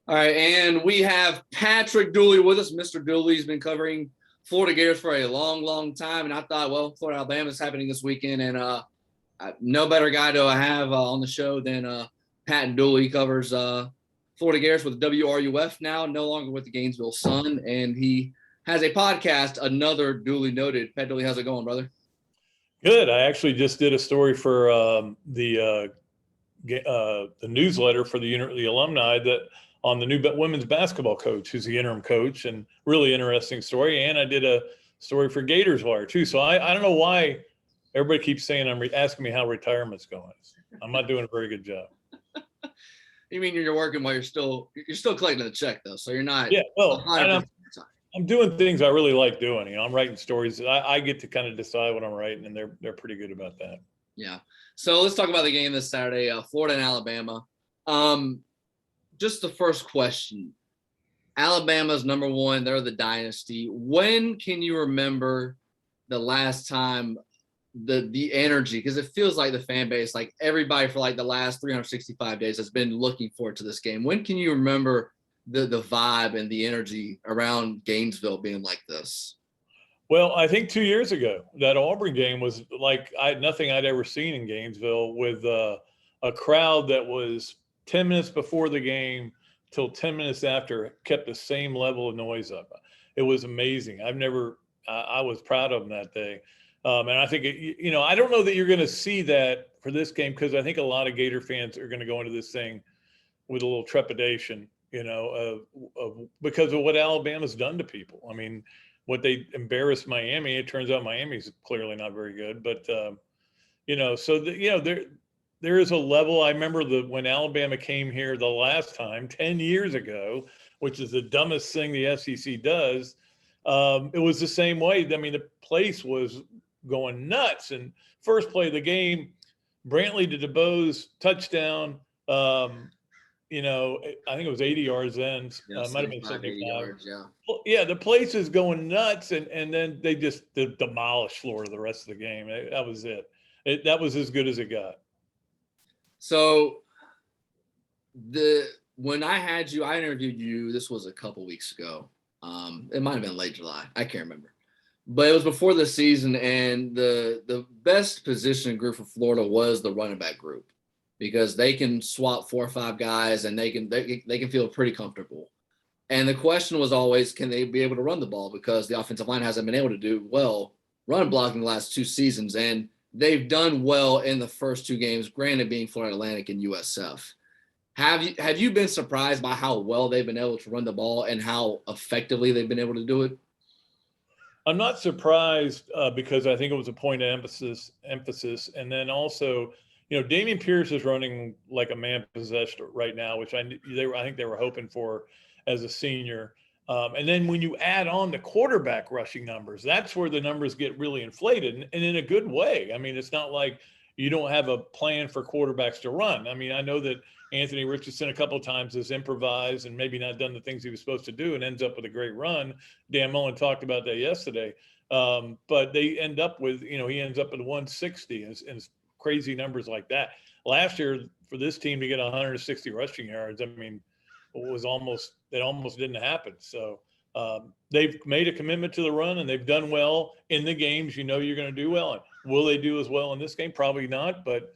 All right, and we have Patrick Dooley with us. Mr. Dooley's been covering Florida Gators for a long, long time, and I thought, well, Florida-Alabama is happening this weekend, and no better guy to have on the show than Pat Dooley. He covers Florida Gators with WRUF now, no longer with the Gainesville Sun, and he has a podcast, Another Dooley Noted. Pat Dooley, how's it going, brother? Good. I actually just did a story for the newsletter for the alumni that on the new women's basketball coach, who's the interim coach, and really interesting story. And I did a story for Gators Wire too. So I don't know why everybody keeps saying asking me how retirement's going. I'm not doing a very good job. You mean you're working while you're still collecting the check though, so you're not. Yeah, well, I'm doing things I really like doing. I'm writing stories. I get to kind of decide what I'm writing, and they're pretty good about that. Yeah. So let's talk about the game this Saturday, Florida and Alabama. Just the first question. Alabama's number one. They're the dynasty. When can you remember the last time the energy, because it feels like the fan base, like everybody for like the last 365 days has been looking forward to this game. When can you remember the vibe and the energy around Gainesville being like this? Well, I think 2 years ago, that Auburn game was like nothing I'd ever seen in Gainesville, with a crowd that was 10 minutes before the game till 10 minutes after kept the same level of noise up. It was amazing. I was proud of them that day. And I think, I don't know that you're going to see that for this game, because I think a lot of Gator fans are going to go into this thing with a little trepidation, because of what Alabama's done to people. I mean, what they embarrassed Miami. It turns out Miami's clearly not very good, but there is a level. I remember when Alabama came here the last time 10 years ago, which is the dumbest thing the SEC does. It was the same way. I mean, the place was going nuts. And first play of the game, Brantley to DeBose touchdown. I think it was 80 yards then. Might have been 75 yards. Yeah. Well, yeah, the place is going nuts, and then they just demolished Florida the rest of the game. That was it. That was as good as it got. So when I interviewed you, this was a couple weeks ago. It might have been late July. I can't remember. But it was before the season, and the best position group for Florida was the running back group, because they can swap 4 or 5 guys and they can feel pretty comfortable. And the question was always, can they be able to run the ball? Because the offensive line hasn't been able to do well run blocking the last 2 seasons. And they've done well in the first 2 games, granted being Florida Atlantic and USF. Have you been surprised by how well they've been able to run the ball and how effectively they've been able to do it? I'm not surprised because I think it was a point of emphasis. And then also, Dameon Pierce is running like a man possessed right now, which I think they were hoping for as a senior. And then when you add on the quarterback rushing numbers, that's where the numbers get really inflated, and in a good way. I mean, it's not like you don't have a plan for quarterbacks to run. I mean, I know that Anthony Richardson a couple of times has improvised and maybe not done the things he was supposed to do and ends up with a great run. Dan Mullen talked about that yesterday. But they end up with, he ends up at 160 and crazy numbers like that. Last year, for this team to get 160 rushing yards, I mean, it almost didn't happen. So they've made a commitment to the run, and they've done well in the games. You're going to do well. And will they do as well in this game? Probably not, but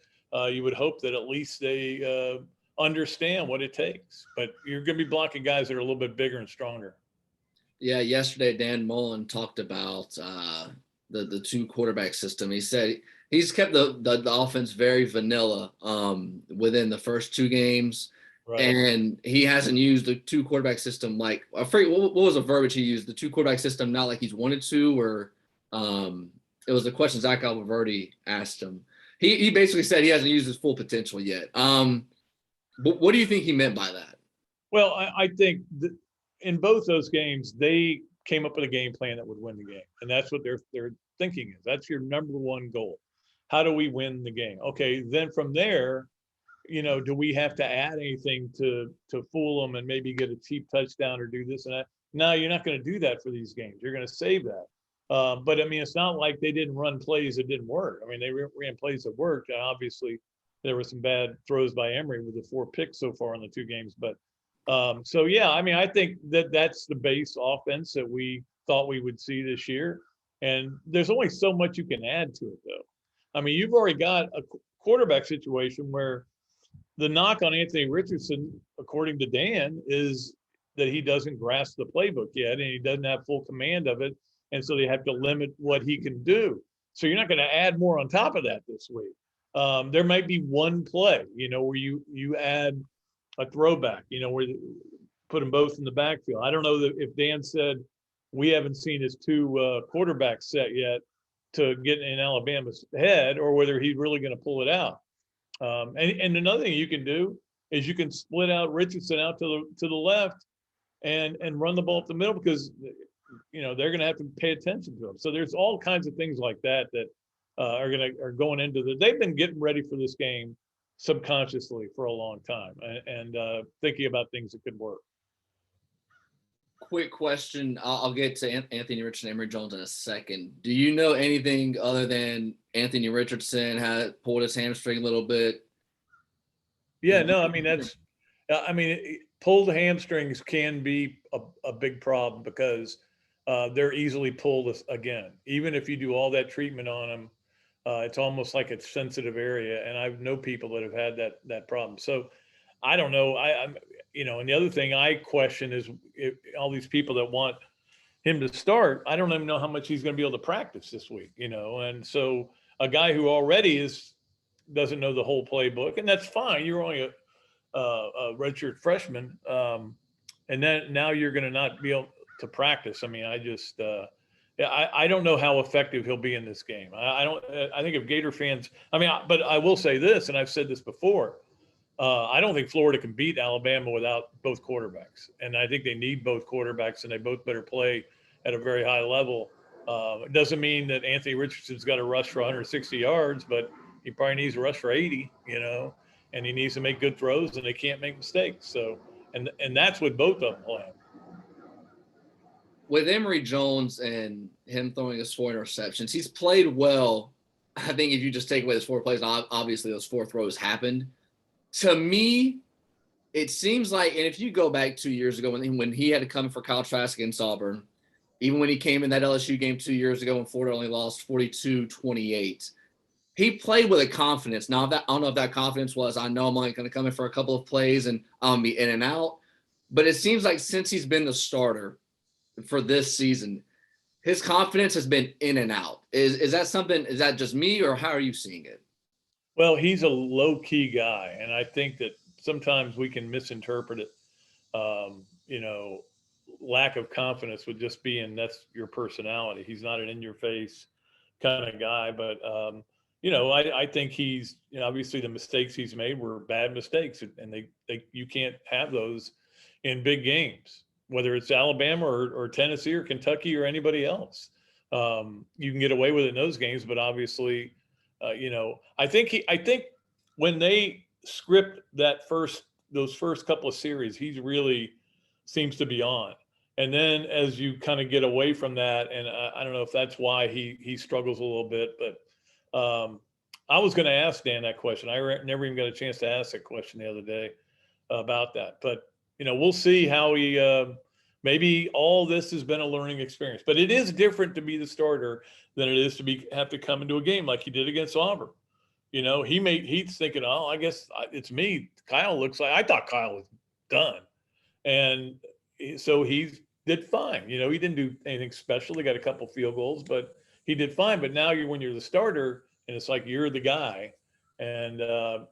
you would hope that at least they understand what it takes. But you're going to be blocking guys that are a little bit bigger and stronger. Yeah, yesterday Dan Mullen talked about the 2 quarterback system. He said he's kept the offense very vanilla within the first 2 games. Right. And he hasn't used the 2 quarterback system like – I forget what was the verbiage he used? The 2 quarterback system not like he's wanted to, or it was the question Zach Alberti asked him. He basically said he hasn't used his full potential yet. But what do you think he meant by that? Well, I think in both those games, they came up with a game plan that would win the game. And that's what their thinking is. That's your number one goal. How do we win the game? Okay, then from there – do we have to add anything to fool them and maybe get a cheap touchdown or do this and that? No, you're not going to do that for these games. You're going to save that. But, I mean, it's not like they didn't run plays that didn't work. I mean, they ran plays that worked. And obviously, there were some bad throws by Emory with the 4 picks so far in the 2 games. But So yeah, I mean, I think that's the base offense that we thought we would see this year. And there's only so much you can add to it, though. I mean, you've already got a quarterback situation where the knock on Anthony Richardson, according to Dan, is that he doesn't grasp the playbook yet and he doesn't have full command of it. And so they have to limit what he can do. So you're not going to add more on top of that this week. There might be one play, where you add a throwback, where put them both in the backfield. I don't know that if Dan said we haven't seen his two quarterbacks set yet to get in Alabama's head, or whether he's really going to pull it out. And another thing you can do is you can split out Richardson out to the left and run the ball up the middle, because they're going to have to pay attention to him. So there's all kinds of things like that are going into they've been getting ready for this game subconsciously for a long time and thinking about things that could work. Quick question. I'll get to Anthony Richardson and Emory Jones in a second. Do you know anything other than Anthony Richardson had pulled his hamstring a little bit? Yeah, no, I mean, pulled hamstrings can be a big problem because they're easily pulled again. Even if you do all that treatment on them, it's almost like a sensitive area. And I know people that have had that problem. So I don't know. And the other thing I question is all these people that want him to start, I don't even know how much he's going to be able to practice this week, and so a guy who already doesn't know the whole playbook, and that's fine. You're only a redshirt freshman. And then now you're going to not be able to practice. I mean, I don't know how effective he'll be in this game. I think if Gator fans, but I will say this, and I've said this before, I don't think Florida can beat Alabama without both quarterbacks. And I think they need both quarterbacks, and they both better play at a very high level. It doesn't mean that Anthony Richardson's got to rush for 160 yards, but he probably needs to rush for 80, and he needs to make good throws, and they can't make mistakes. So, and that's what both of them play. With Emory Jones and him throwing his 4 interceptions, he's played well. I think if you just take away those 4 plays, obviously those 4 throws happened. To me, it seems like, and if you go back 2 years ago when he had to come for Kyle Trask against Auburn, even when he came in that LSU game 2 years ago when Florida only lost 42-28, he played with a confidence. Now, I don't know if that confidence was, I know I'm only going to come in for a couple of plays and I'll be in and out. But it seems like since he's been the starter for this season, his confidence has been in and out. Is that something, is that just me, or how are you seeing it? Well, he's a low-key guy, and I think that sometimes we can misinterpret it. Lack of confidence would just be that's your personality. He's not an in-your-face kind of guy, but I think he's obviously the mistakes he's made were bad mistakes, and you can't have those in big games, whether it's Alabama or Tennessee or Kentucky or anybody else. You can get away with it in those games, but obviously. I think when they script those first couple of series, he really seems to be on. And then as you kind of get away from that, and I don't know if that's why he struggles a little bit, but I was going to ask Dan that question. I never even got a chance to ask that question the other day about that. But we'll see how he. Maybe all this has been a learning experience, but it is different to be the starter than it is to have to come into a game like he did against Auburn. He's thinking, oh, I guess it's me. I thought Kyle was done. And so he did fine. He didn't do anything special. They got a couple field goals, but he did fine. But now when you're the starter and it's like you're the guy, and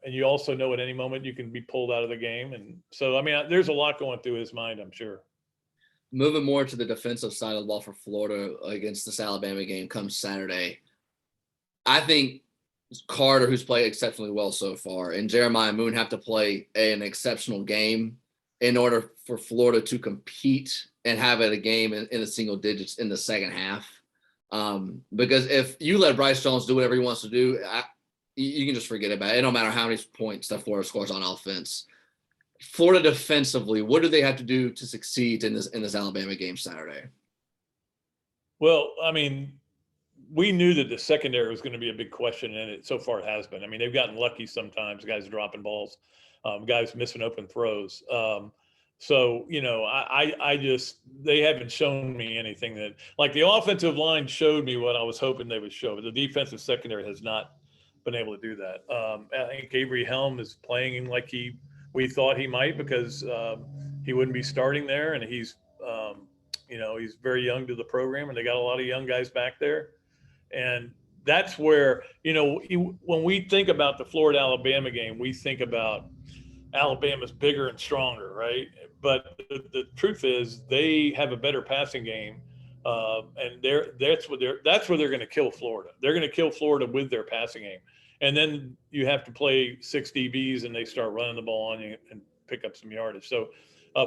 you also know at any moment you can be pulled out of the game. And so, there's a lot going through his mind, I'm sure. Moving more to the defensive side of the ball for Florida against this Alabama game comes Saturday. I think Carter, who's played exceptionally well so far, and Jeremiah Moon have to play an exceptional game in order for Florida to compete and have it a game in the single digits in the second half. Because if you let Bryce Jones do whatever he wants to do, you can just forget about it. It don't matter how many points that Florida scores on offense. Florida defensively, what do they have to do to succeed in this Alabama game Saturday? Well, we knew that the secondary was going to be a big question, and it so far has been. They've gotten lucky sometimes, guys dropping balls, guys missing open throws. So, I just, they haven't shown me anything that, like, the offensive line showed me what I was hoping they would show, but the defensive secondary has not been able to do that. I think Avery Helm is playing like we thought he might, because he wouldn't be starting there, and um, he's very young to the program, and they got a lot of young guys back there. And that's where, when we think about the Florida-Alabama game, we think about Alabama's bigger and stronger, right? But the truth is, they have a better passing game, and that's where they're going to kill Florida. They're going to kill Florida with their passing game, and then you have to play 6 DBs, and they start running the ball on you and pick up some yardage. So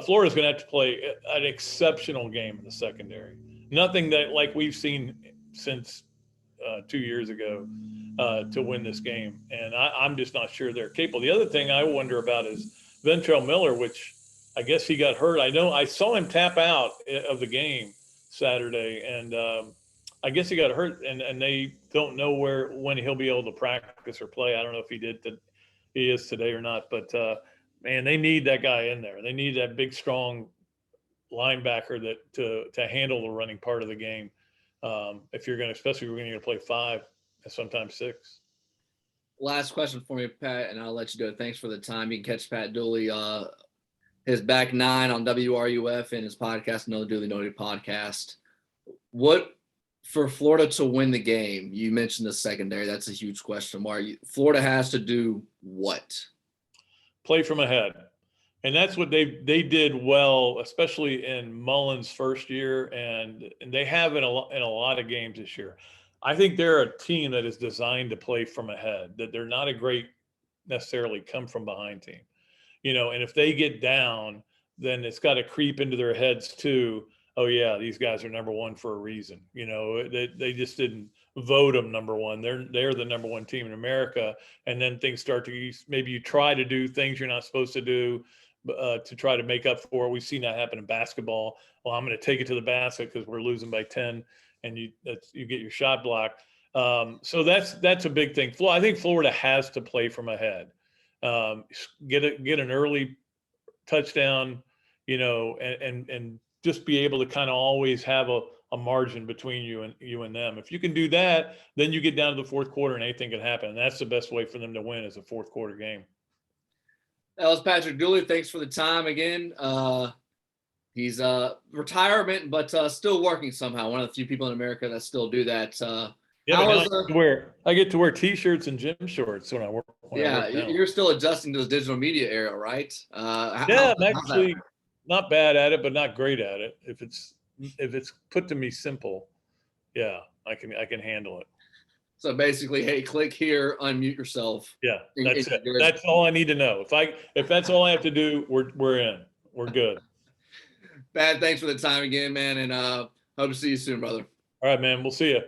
Florida's going to have to play an exceptional game in the secondary. Nothing that like we've seen since 2 years ago to win this game. And I'm just not sure they're capable. The other thing I wonder about is Ventrell Miller, which I guess he got hurt. I know I saw him tap out of the game Saturday, and I guess he got hurt, and they don't know when he'll be able to practice or play. I don't know if he is today or not, but man, they need that guy in there. They need that big, strong linebacker to handle the running part of the game. If you're going to, especially if you're going to play 5 and sometimes 6. Last question for you, Pat, and I'll let you go. Thanks for the time. You can catch Pat Dooley, his back 9 on WRUF and his podcast, No Dooley Noted podcast. What for Florida to win the game? You mentioned the secondary. That's a huge question mark. Florida has to do what? Play from ahead. And that's what they did well, especially in Mullen's first year, and they have in a lot of games this year. I think they're a team that is designed to play from ahead, that they're not a great necessarily come from behind team. And if they get down, then it's got to creep into their heads too. Oh yeah, these guys are number 1 for a reason. They just didn't vote them number 1. They're the number 1 team in America. And then things start to, maybe you try to do things you're not supposed to do to try to make up for it. We've seen that happen in basketball. Well, I'm going to take it to the basket because we're losing by 10, and you get your shot blocked. So that's a big thing. I think Florida has to play from ahead. Get an early touchdown, and just be able to kind of always have a margin between you and them. If you can do that, then you get down to the fourth quarter and anything can happen. And that's the best way for them to win, is a fourth quarter game. That was Patrick Dooley. Thanks for the time again. He's retirement, but still working somehow. One of the few people in America that still do that. I get to wear T-shirts and gym shorts when I work. You're still adjusting to the digital media era, right? I'm actually not bad at it, but not great at it. If it's put to me simple, yeah, I can handle it. So basically, hey, click here, unmute yourself. Yeah, that's it. That's all I need to know. If that's all I have to do, we're in. We're good. Pat, thanks for the time again, man, and hope to see you soon, brother. All right, man. We'll see you.